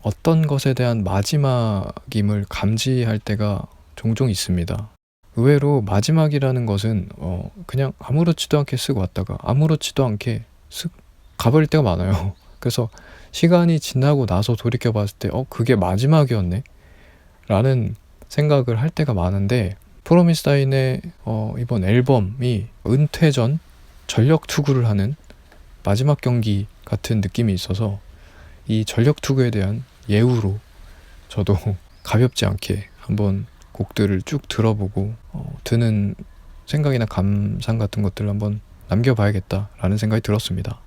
어떤 것에 대한 마지막임을 감지할 때가 종종 있습니다. 의외로 마지막이라는 것은 그냥 아무렇지도 않게 쓱 왔다가 아무렇지도 않게 쓱 가버릴 때가 많아요. 그래서 시간이 지나고 나서 돌이켜 봤을 때 그게 마지막이었네 라는 생각을 할 때가 많은데, 프로미스나인의 이번 앨범이 은퇴 전 전력 투구를 하는 마지막 경기 같은 느낌이 있어서 이 전력 투구에 대한 예우로 저도 가볍지 않게 한번 곡들을 쭉 들어보고 드는 생각이나 감상 같은 것들을 한번 남겨봐야겠다라는 생각이 들었습니다.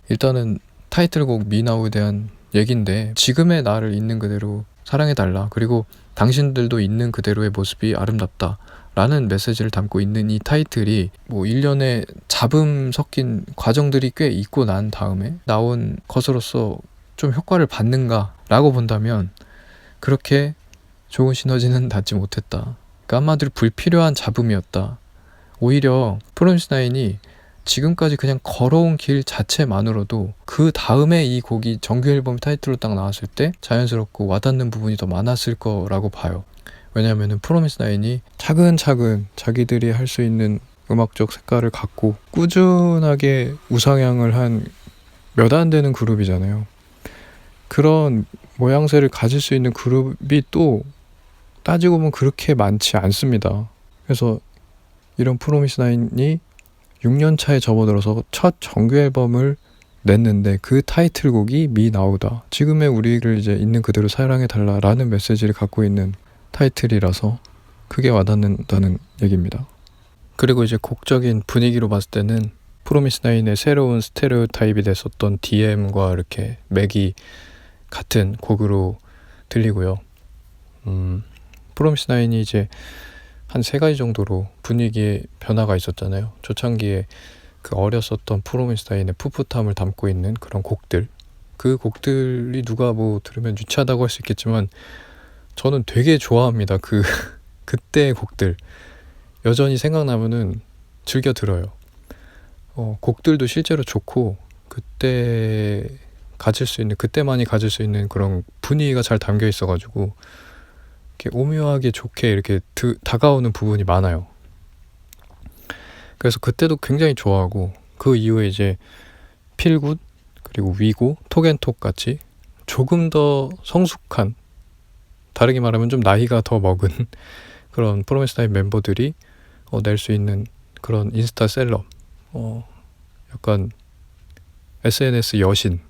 일단은 타이틀곡 미나우에 대한 얘기인데, 지금의 나를 있는 그대로 사랑해달라, 그리고 당신들도 있는 그대로의 모습이 아름답다 라는 메시지를 담고 있는 이 타이틀이 뭐 일련의 잡음 섞인 과정들이 꽤 있고 난 다음에 나온 것으로서 좀 효과를 받는가 라고 본다면 그렇게 좋은 시너지는 닿지 못했다. 그러니까 한마디로 불필요한 잡음이었다. 오히려 프로미스나인이 지금까지 그냥 걸어온 길 자체만으로도 그 다음에 이 곡이 정규 앨범 타이틀로 딱 나왔을 때 자연스럽고 와닿는 부분이 더 많았을 거라고 봐요. 왜냐하면 프로미스나인이 차근차근 자기들이 할 수 있는 음악적 색깔을 갖고 꾸준하게 우상향을 한 몇 안 되는 그룹이잖아요. 그런 모양새를 가질 수 있는 그룹이 또 따지고 보면 그렇게 많지 않습니다. 그래서 이런 프로미스나인이 6년 차에 접어들어서 첫 정규 앨범을 냈는데 그 타이틀곡이 미나우다. 지금의 우리를 이제 있는 그대로 사랑해달라라는 메시지를 갖고 있는 타이틀이라서 크게 와닿는다는 얘기입니다. 그리고 이제 곡적인 분위기로 봤을 때는 프로미스나인의 새로운 스테레오타입이 됐었던 DM과 이렇게 맥이 같은 곡으로 들리고요. 프로미스나인이 이제 한 3가지 정도로 분위기에 변화가 있었잖아요. 초창기에 그 어렸었던 프로미스나인의 풋풋함을 담고 있는 그런 곡들, 그 곡들이 누가 뭐 들으면 유치하다고 할 수 있겠지만 저는 되게 좋아합니다. 그때의 곡들 여전히 생각나면은 즐겨 들어요. 곡들도 실제로 좋고 그때만이 가질 수 있는 그런 분위기가 잘 담겨 있어가지고 이렇게 오묘하게 좋게 이렇게 다가오는 부분이 많아요. 그래서 그때도 굉장히 좋아하고, 그 이후에 이제 필굿 그리고 위고 톡앤톡 같이 조금 더 성숙한, 다르게 말하면 좀 나이가 더 먹은 그런 프로미스나인 멤버들이 낼 수 있는 그런 인스타 셀럽, 약간 SNS 여신,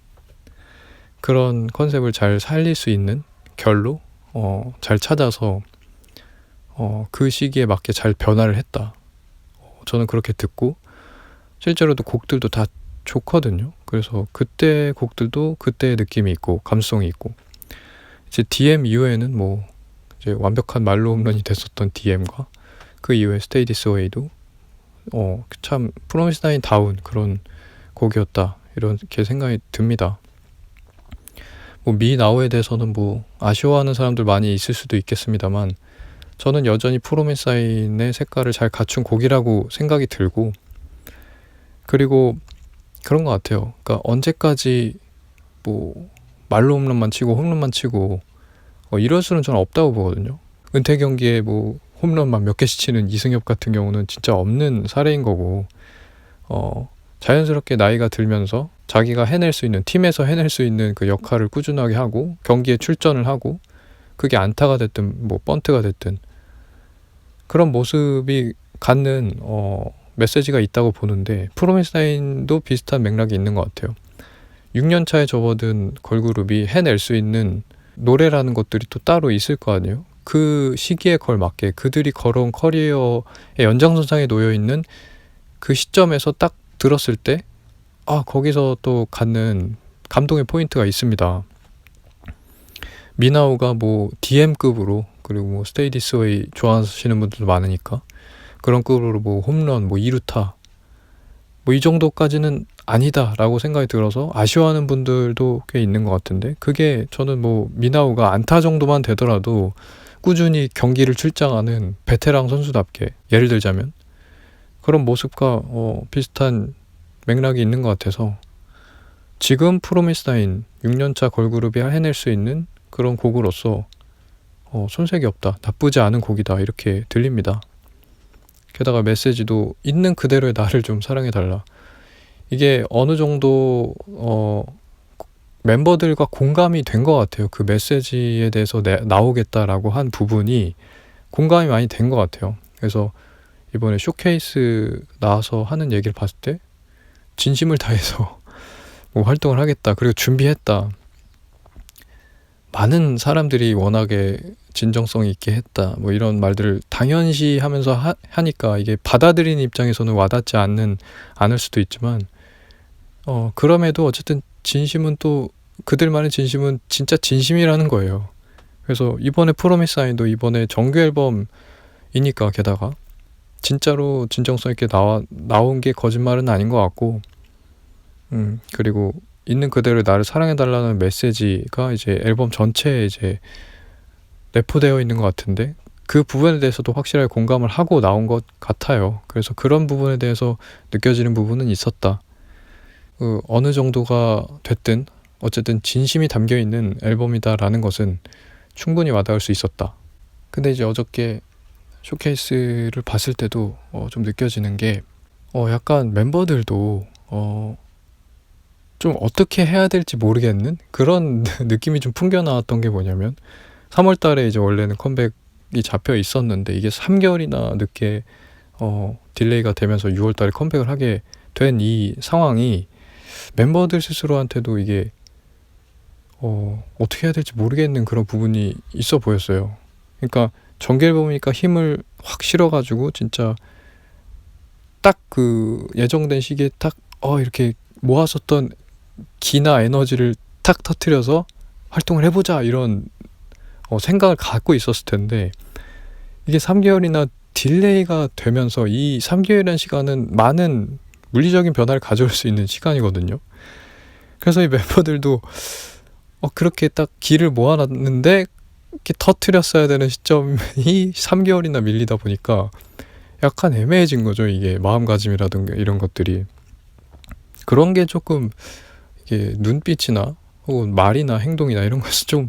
그런 컨셉을 잘 살릴 수 있는 결로 잘 찾아서 그 시기에 맞게 잘 변화를 했다. 저는 그렇게 듣고, 실제로도 곡들도 다 좋거든요. 그래서 그때 곡들도 그때의 느낌이 있고 감성이 있고, 이제 DM 이후에는 뭐 이제 완벽한 말로 홈런이 됐었던 DM과 그 이후에 Stay This Way도 참 프로미스나인 다운 그런 곡이었다, 이렇게 생각이 듭니다. 뭐 미나우에 대해서는 뭐 아쉬워하는 사람들 많이 있을 수도 있겠습니다만, 저는 여전히 프로미스나인의 색깔을 잘 갖춘 곡이라고 생각이 들고, 그리고 그런 것 같아요. 그러니까 언제까지 뭐 말로 홈런만 치고 이럴 수는 저는 없다고 보거든요. 은퇴 경기에 뭐 홈런만 몇 개씩 치는 이승엽 같은 경우는 진짜 없는 사례인 거고, 자연스럽게 나이가 들면서 자기가 해낼 수 있는, 팀에서 해낼 수 있는 그 역할을 꾸준하게 하고 경기에 출전을 하고, 그게 안타가 됐든 뭐 번트가 됐든 그런 모습이 갖는 메시지가 있다고 보는데, 프로미스나인도 비슷한 맥락이 있는 것 같아요. 6년 차에 접어든 걸그룹이 해낼 수 있는 노래라는 것들이 또 따로 있을 거 아니에요. 그 시기에 걸맞게 그들이 걸어온 커리어의 연장선상에 놓여있는 그 시점에서 딱 들었을 때 거기서 또 갖는 감동의 포인트가 있습니다. 미나우가 뭐 DM급으로, 그리고 뭐 Stay This Way 좋아하시는 분들도 많으니까 그런 급으로 뭐 홈런, 뭐 2루타 뭐 이 정도까지는 아니다 라고 생각이 들어서 아쉬워하는 분들도 꽤 있는 것 같은데, 그게 저는 뭐 미나우가 안타 정도만 되더라도 꾸준히 경기를 출장하는 베테랑 선수답게, 예를 들자면 그런 모습과 비슷한 맥락이 있는 것 같아서, 지금 프로미스나인 6년차 걸그룹이 해낼 수 있는 그런 곡으로서 손색이 없다, 나쁘지 않은 곡이다 이렇게 들립니다. 게다가 메시지도 있는 그대로의 나를 좀 사랑해달라. 이게 어느 정도 멤버들과 공감이 된 것 같아요. 그 메시지에 대해서 나오겠다라고 한 부분이 공감이 많이 된 것 같아요. 그래서 이번에 쇼케이스 나와서 하는 얘기를 봤을 때 진심을 다해서 뭐 활동을 하겠다, 그리고 준비했다, 많은 사람들이 워낙에 진정성 있게 했다, 뭐 이런 말들을 당연시 하면서 하니까 이게 받아들이는 입장에서는 와닿지 않을 수도 있지만 그럼에도 어쨌든 진심은 또 그들만의 진심은 진짜 진심이라는 거예요. 그래서 이번에 프로미스아이도 이번에 정규 앨범이니까 게다가 진짜로 진정성 있게 나온 게 거짓말은 아닌 것 같고, 그리고 있는 그대로 나를 사랑해달라는 메시지가 이제 앨범 전체에 이제 내포되어 있는 것 같은데, 그 부분에 대해서도 확실하게 공감을 하고 나온 것 같아요. 그래서 그런 부분에 대해서 느껴지는 부분은 있었다. 어느 정도가 됐든 어쨌든 진심이 담겨있는 앨범이다라는 것은 충분히 와닿을 수 있었다. 근데 이제 어저께 쇼케이스를 봤을 때도 좀 느껴지는 게 약간 멤버들도 좀 어떻게 해야 될지 모르겠는 그런 느낌이 좀 풍겨 나왔던 게 뭐냐면, 3월 달에 이제 원래는 컴백이 잡혀 있었는데 이게 3개월이나 늦게 딜레이가 되면서 6월 달에 컴백을 하게 된 이 상황이 멤버들 스스로한테도 이게 어떻게 해야 될지 모르겠는 그런 부분이 있어 보였어요. 그러니까 정규 앨범이니까 힘을 확 실어가지고 진짜 딱 그 예정된 시기에 딱 이렇게 모았었던 기나 에너지를 탁 터트려서 활동을 해보자 이런 생각을 갖고 있었을 텐데, 이게 3개월이나 딜레이가 되면서 이 3개월이라는 시간은 많은 물리적인 변화를 가져올 수 있는 시간이거든요. 그래서 이 멤버들도 그렇게 딱 기를 모아놨는데 이렇게 터트렸어야 되는 시점이 3개월이나 밀리다 보니까 약간 애매해진 거죠. 이게 마음가짐이라든가 이런 것들이. 그런 게 조금 이게 눈빛이나 혹은 말이나 행동이나 이런 것이 좀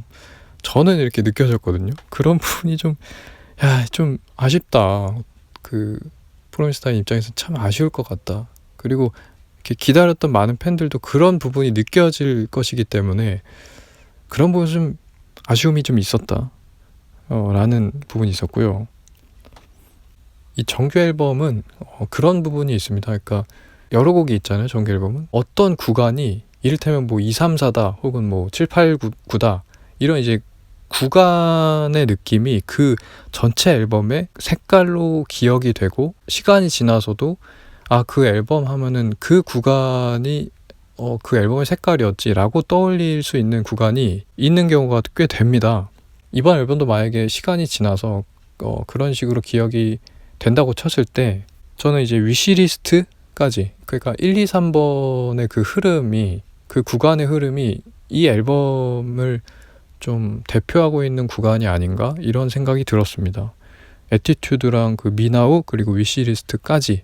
저는 이렇게 느껴졌거든요. 그런 부분이 좀 아쉽다. 그 프로미스타인 입장에서 참 아쉬울 것 같다. 그리고 이렇게 기다렸던 많은 팬들도 그런 부분이 느껴질 것이기 때문에 그런 부분 좀 아쉬움이 좀 있었다 라는 부분이 있었고요. 이 정규 앨범은 그런 부분이 있습니다. 그러니까 여러 곡이 있잖아요. 정규 앨범은 어떤 구간이 이를테면 뭐 2, 3, 4다 혹은 뭐 7, 8, 9다 이런 이제 구간의 느낌이 그 전체 앨범의 색깔로 기억이 되고, 시간이 지나서도 그 앨범 하면은 그 구간이 그 앨범의 색깔이었지라고 떠올릴 수 있는 구간이 있는 경우가 꽤 됩니다. 이번 앨범도 만약에 시간이 지나서 그런 식으로 기억이 된다고 쳤을 때, 저는 이제 위시리스트까지, 그러니까 1, 2, 3번의 그 흐름이, 그 구간의 흐름이 이 앨범을 좀 대표하고 있는 구간이 아닌가 이런 생각이 들었습니다. 애티튜드랑 그 미나우 그리고 위시리스트까지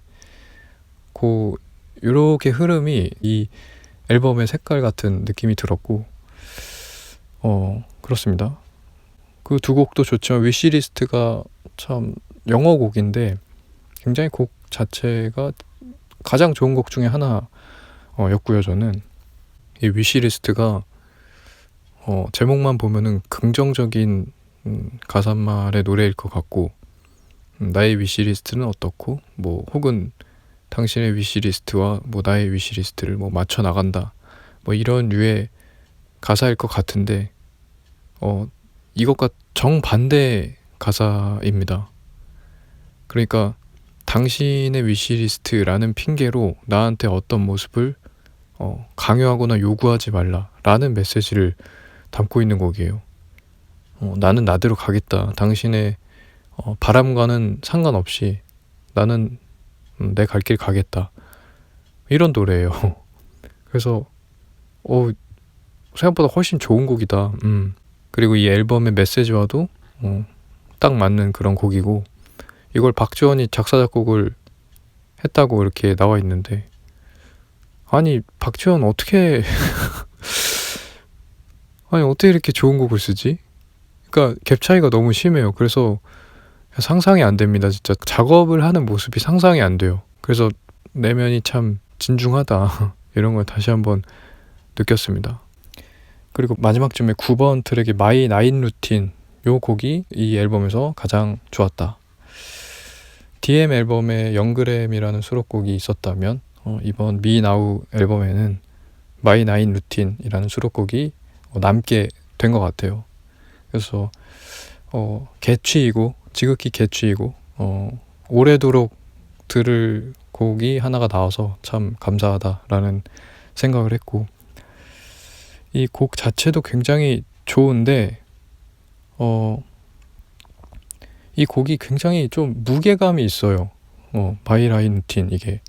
요렇게 흐름이 이 앨범의 색깔 같은 느낌이 들었고, 그렇습니다. 그 두 곡도 좋지만 위시리스트가 참 영어 곡인데 굉장히 곡 자체가 가장 좋은 곡 중에 하나였고요. 저는 이 위시리스트가 제목만 보면은 긍정적인 가사말의 노래일 것 같고, 나의 위시리스트는 어떻고 뭐 혹은 당신의 위시리스트와 뭐 나의 위시리스트를 뭐 맞춰 나간다 뭐 이런 류의 가사일 것 같은데 이것과 정반대 가사입니다. 그러니까 당신의 위시리스트라는 핑계로 나한테 어떤 모습을 강요하거나 요구하지 말라라는 메시지를 담고 있는 곡이에요. 나는 나대로 가겠다. 당신의 바람과는 상관없이 나는 내 갈 길 가겠다. 이런 노래예요. 그래서 생각보다 훨씬 좋은 곡이다. 그리고 이 앨범의 메시지와도 딱 맞는 그런 곡이고, 이걸 박지원이 작사 작곡을 했다고 이렇게 나와 있는데, 아니 박지원 어떻게 아니 어떻게 이렇게 좋은 곡을 쓰지? 그러니까 갭 차이가 너무 심해요. 그래서 상상이 안 됩니다. 진짜 작업을 하는 모습이 상상이 안 돼요. 그래서 내면이 참 진중하다 이런 걸 다시 한번 느꼈습니다. 그리고 마지막쯤에 9번 트랙의 My Night Routine, 요 곡이 이 앨범에서 가장 좋았다. DM 앨범에 영그램이라는 수록곡이 있었다면 이번 Me Now 앨범에는 My Night Routine이라는 수록곡이 남게 된 것 같아요. 그래서 개취이고 지극히 개취이고 오래도록 들을 곡이 하나가 나와서 참 감사하다라는 생각을 했고, 이 곡 자체도 굉장히 좋은데 이 곡이 굉장히 좀 무게감이 있어요. 바이라인틴, 이게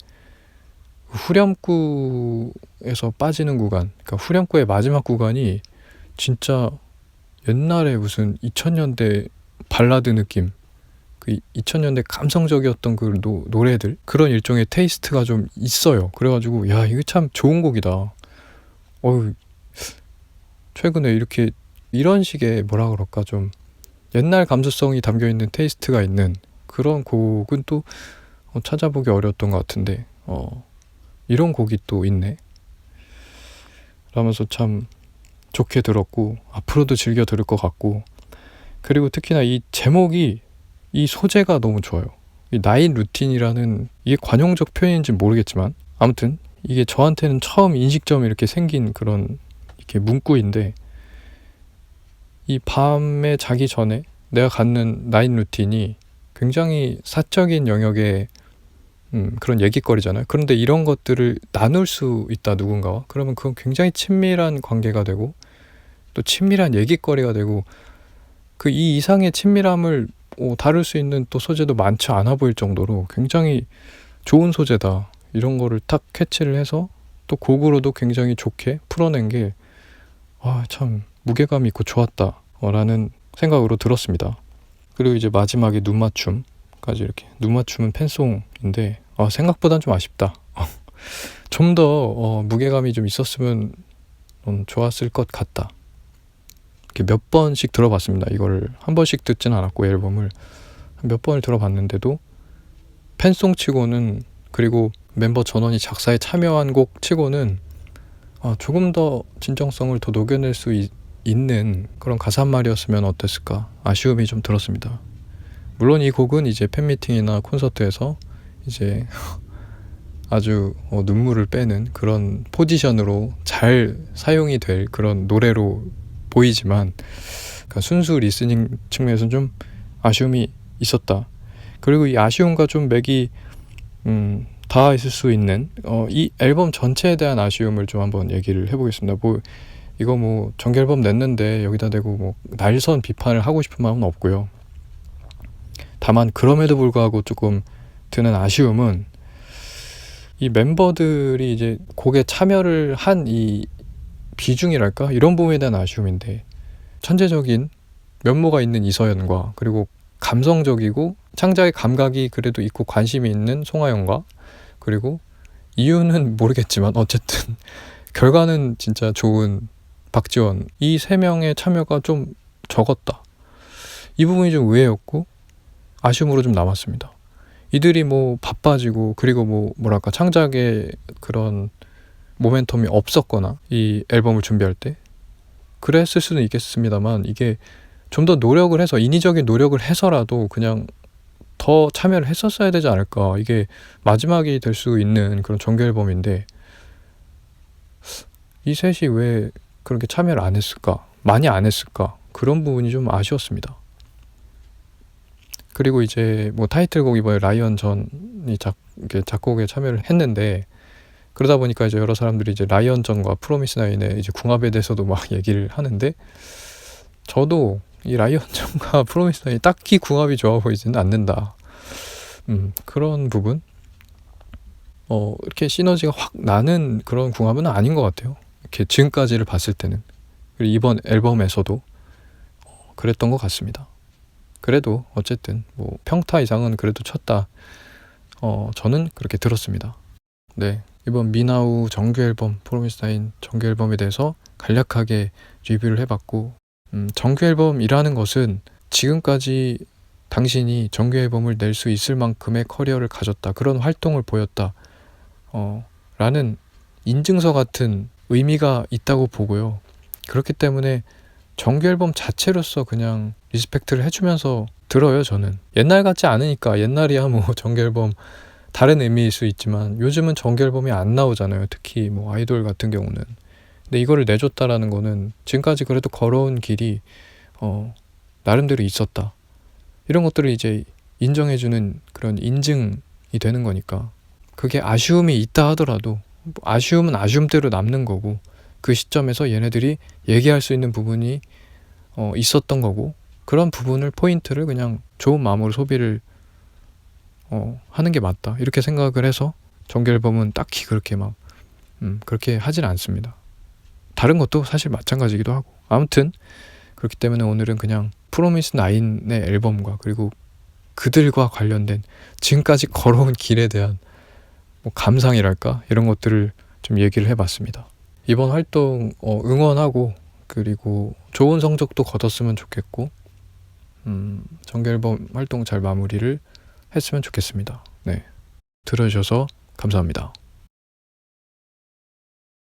후렴구에서 빠지는 구간, 그러니까 후렴구의 마지막 구간이 진짜 옛날에 무슨 2000년대 발라드 느낌, 그 2000년대 감성적이었던 그 노래들, 그런 일종의 테이스트가 좀 있어요. 그래가지고 야, 이거 참 좋은 곡이다. 최근에 이렇게 이런 식의 뭐라 그럴까, 좀 옛날 감수성이 담겨있는 테이스트가 있는 그런 곡은 또 찾아보기 어려웠던 것 같은데 이런 곡이 또 있네 라면서 참 좋게 들었고, 앞으로도 즐겨 들을 것 같고, 그리고 특히나 이 제목이, 이 소재가 너무 좋아요. 이 나잇 루틴이라는, 이게 관용적 표현인지 모르겠지만 아무튼 이게 저한테는 처음 인식점이 이렇게 생긴 그런 이렇게 문구인데, 이 밤에 자기 전에 내가 갖는 나잇 루틴이 굉장히 사적인 영역의 그런 얘기거리잖아요. 그런데 이런 것들을 나눌 수 있다, 누군가와. 그러면 그건 굉장히 친밀한 관계가 되고 또 친밀한 얘기거리가 되고, 그 이 이상의 친밀함을 다룰 수 있는 또 소재도 많지 않아 보일 정도로 굉장히 좋은 소재다, 이런 거를 딱 캐치를 해서 또 곡으로도 굉장히 좋게 풀어낸 게 참 무게감이 있고 좋았다 라는 생각으로 들었습니다. 그리고 이제 마지막에 눈맞춤까지, 이렇게 눈맞춤은 팬송인데 생각보단 좀 아쉽다. 좀 더 무게감이 좀 있었으면 좋았을 것 같다. 이렇게 몇 번씩 들어봤습니다. 이거를 한 번씩 듣진 않았고, 앨범을 몇 번을 들어봤는데도 팬송 치고는, 그리고 멤버 전원이 작사에 참여한 곡 치고는 조금 더 진정성을 더 녹여낼 수 있는 그런 가사말이었으면 어땠을까, 아쉬움이 좀 들었습니다. 물론 이 곡은 이제 팬미팅이나 콘서트에서 이제 아주 눈물을 빼는 그런 포지션으로 잘 사용이 될 그런 노래로 보이지만, 그러니까 순수 리스닝 측면에서는 좀 아쉬움이 있었다. 그리고 이 아쉬움과 좀 맥이 닿아 있을 수 있는 이 앨범 전체에 대한 아쉬움을 좀 한번 얘기를 해보겠습니다. 이거 정규 앨범 냈는데 여기다 대고 날선 비판을 하고 싶은 마음은 없고요. 다만 그럼에도 불구하고 조금 드는 아쉬움은, 이 멤버들이 이제 곡에 참여를 한 이 비중이랄까, 이런 부분에 대한 아쉬움인데, 천재적인 면모가 있는 이서연과, 그리고 감성적이고 창작의 감각이 그래도 있고 관심이 있는 송하영과, 그리고 이유는 모르겠지만 어쨌든 결과는 진짜 좋은 박지원, 이 세 명의 참여가 좀 적었다. 이 부분이 좀 의외였고 아쉬움으로 좀 남았습니다. 이들이 바빠지고, 그리고 뭐랄까, 창작의 그런 모멘텀이 없었거나 이 앨범을 준비할 때 그랬을 수는 있겠습니다만, 이게 좀 더 노력을 해서, 인위적인 노력을 해서라도 그냥 더 참여를 했었어야 되지 않을까. 이게 마지막이 될 수 있는 그런 정규 앨범인데 이 셋이 왜 그렇게 참여를 안 했을까, 많이 안 했을까, 그런 부분이 좀 아쉬웠습니다. 그리고 이제 타이틀곡 이번에 라이언 전이 작곡에 참여를 했는데, 그러다 보니까 이제 여러 사람들이 이제 라이언 전과 프로미스 나인의 이제 궁합에 대해서도 막 얘기를 하는데, 저도 이 라이언 전과 프로미스 나인이 딱히 궁합이 좋아 보이지는 않는다. 그런 부분, 이렇게 시너지가 확 나는 그런 궁합은 아닌 것 같아요. 이렇게 지금까지를 봤을 때는. 그리고 이번 앨범에서도 그랬던 것 같습니다. 그래도 어쨌든 평타 이상은 그래도 쳤다. 저는 그렇게 들었습니다. 네, 이번 미나우 정규 앨범, 프로미스 나인 정규 앨범에 대해서 간략하게 리뷰를 해봤고, 정규 앨범이라는 것은 지금까지 당신이 정규 앨범을 낼 수 있을 만큼의 커리어를 가졌다, 그런 활동을 보였다 라는 인증서 같은 의미가 있다고 보고요. 그렇기 때문에 정규 앨범 자체로서 그냥 리스펙트를 해주면서 들어요. 저는 옛날 같지 않으니까. 옛날이야 뭐 정규 앨범 다른 의미일 수 있지만 요즘은 정규 앨범이 안 나오잖아요. 특히 뭐 아이돌 같은 경우는. 근데 이거를 내줬다라는 거는 지금까지 그래도 걸어온 길이 나름대로 있었다, 이런 것들을 이제 인정해주는 그런 인증이 되는 거니까. 그게 아쉬움이 있다 하더라도 아쉬움은 아쉬움대로 남는 거고, 그 시점에서 얘네들이 얘기할 수 있는 부분이 있었던 거고, 그런 부분을 포인트를 그냥 좋은 마음으로 소비를 하는 게 맞다, 이렇게 생각을 해서 정규 앨범은 딱히 그렇게 막 그렇게 하진 않습니다. 다른 것도 사실 마찬가지기도 하고. 아무튼 그렇기 때문에 오늘은 그냥 프로미스 나인의 앨범과 그리고 그들과 관련된 지금까지 걸어온 길에 대한 뭐 감상이랄까, 이런 것들을 좀 얘기를 해봤습니다. 이번 활동 응원하고, 그리고 좋은 성적도 거뒀으면 좋겠고, 정규 앨범 활동 잘 마무리를 했으면 좋겠습니다. 네, 들어주셔서 감사합니다.